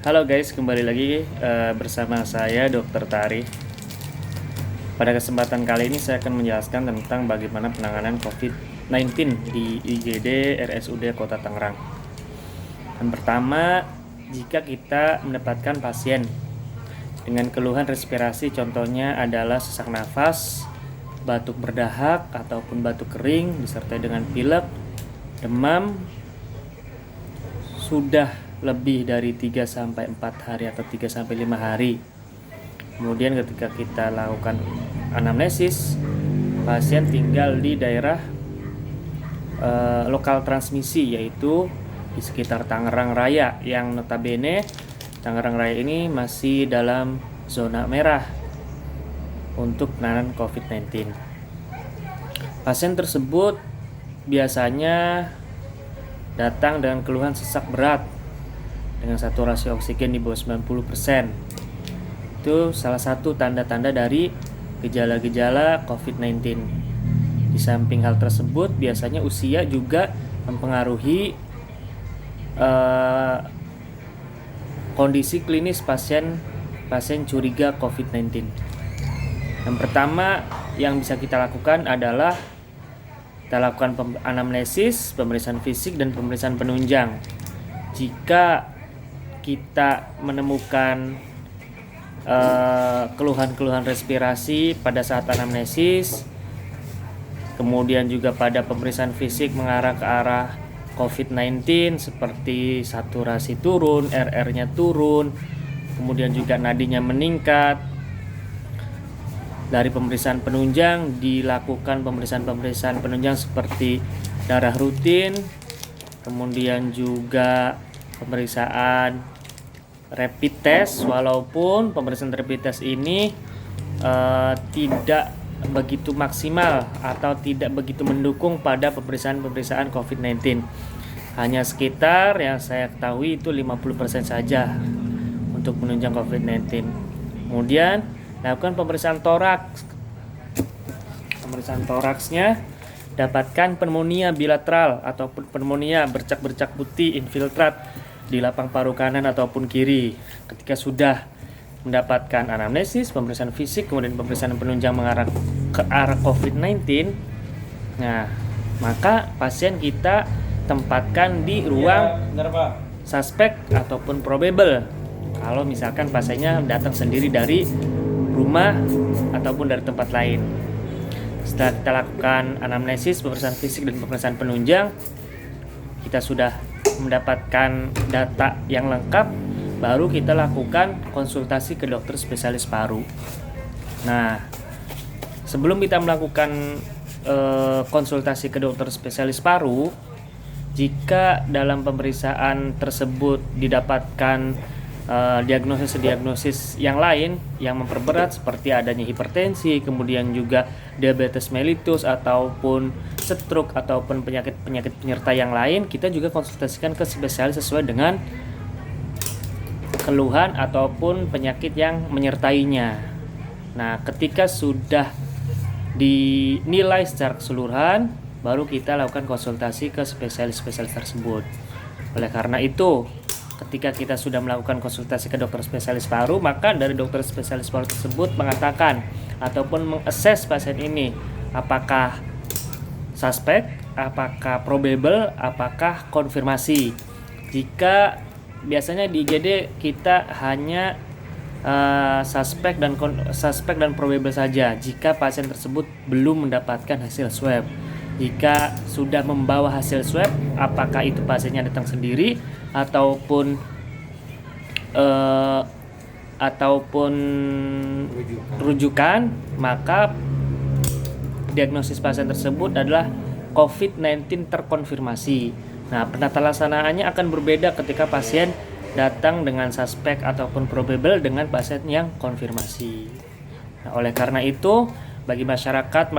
Halo guys, kembali lagi bersama saya Dr. Tari. Pada kesempatan kali ini saya akan menjelaskan tentang bagaimana penanganan COVID-19 di IGD RSUD Kota Tangerang. Yang pertama, jika kita mendapatkan pasien dengan keluhan respirasi, contohnya adalah sesak nafas, batuk berdahak ataupun batuk kering disertai dengan pilek, demam, sudah lebih dari 3-4 hari atau 3-5 hari. Kemudian ketika kita lakukan anamnesis, pasien tinggal di daerah lokal transmisi, yaitu di sekitar Tangerang Raya, yang notabene Tangerang Raya ini masih dalam zona merah untuk penanganan COVID-19. Pasien tersebut biasanya datang dengan keluhan sesak berat dengan saturasi oksigen di bawah 90%. Itu salah satu tanda-tanda dari gejala-gejala COVID-19. Di samping hal tersebut, biasanya usia juga mempengaruhi kondisi klinis pasien curiga COVID-19. Yang pertama yang bisa kita lakukan adalah kita lakukan anamnesis, pemeriksaan fisik, dan pemeriksaan penunjang. Jika kita menemukan keluhan-keluhan respirasi pada saat anamnesis, kemudian juga pada pemeriksaan fisik mengarah ke arah COVID-19 seperti saturasi turun, RR-nya turun, kemudian juga nadinya meningkat. Dari pemeriksaan penunjang dilakukan pemeriksaan penunjang seperti darah rutin, kemudian juga pemeriksaan rapid test, walaupun pemeriksaan rapid test ini tidak begitu maksimal atau tidak begitu mendukung pada pemeriksaan COVID-19. Hanya sekitar yang saya ketahui itu 50% saja untuk penunjang COVID-19. Kemudian lakukan pemeriksaan toraks. Pemeriksaan toraksnya dapatkan pneumonia bilateral ataupun pneumonia bercak-bercak putih infiltrat di lapang paru kanan ataupun kiri. Ketika sudah mendapatkan anamnesis, pemeriksaan fisik, kemudian pemeriksaan penunjang mengarah ke arah COVID-19, nah maka pasien kita tempatkan di ruang suspek ataupun probable. Kalau misalkan pasiennya datang sendiri dari rumah ataupun dari tempat lain. Setelah kita lakukan anamnesis, pemeriksaan fisik, dan pemeriksaan penunjang, kita sudah mendapatkan data yang lengkap, baru kita lakukan konsultasi ke dokter spesialis paru. Nah, sebelum kita melakukan konsultasi ke dokter spesialis paru, jika dalam pemeriksaan tersebut didapatkan diagnosis yang lain yang memperberat seperti adanya hipertensi, kemudian juga diabetes mellitus ataupun stroke ataupun penyakit penyerta yang lain, kita juga konsultasikan ke spesialis sesuai dengan keluhan ataupun penyakit yang menyertainya. Nah, ketika sudah dinilai secara keseluruhan, baru kita lakukan konsultasi ke spesialis-spesialis tersebut. Oleh karena itu, ketika kita sudah melakukan konsultasi ke dokter spesialis paru, maka dari dokter spesialis paru tersebut mengatakan ataupun mengakses pasien ini apakah suspek, apakah probable, apakah konfirmasi. Jika biasanya di IGD kita hanya suspek dan probable saja jika pasien tersebut belum mendapatkan hasil swab. Jika sudah membawa hasil swab, apakah itu pasiennya datang sendiri ataupun rujukan, maka diagnosis pasien tersebut adalah COVID-19 terkonfirmasi. Nah, penata laksanaannya akan berbeda ketika pasien datang dengan suspek ataupun probable dengan pasien yang konfirmasi. Nah, oleh karena itu, bagi masyarakat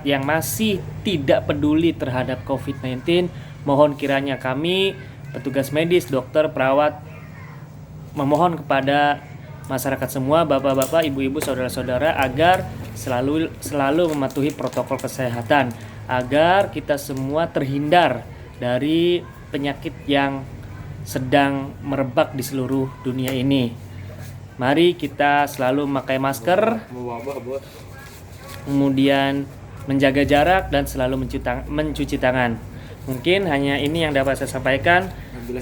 yang masih tidak peduli terhadap COVID-19, mohon kiranya kami, petugas medis, dokter, perawat, memohon kepada masyarakat semua, bapak-bapak, ibu-ibu, saudara-saudara, agar selalu mematuhi protokol kesehatan, agar kita semua terhindar dari penyakit yang sedang merebak di seluruh dunia ini. Mari kita selalu memakai masker, kemudian menjaga jarak dan selalu mencuci tangan. Mungkin hanya ini yang dapat saya sampaikan.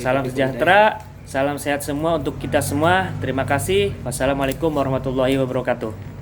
Salam sejahtera, salam sehat semua untuk kita semua. Terima kasih. Wassalamualaikum warahmatullahi wabarakatuh.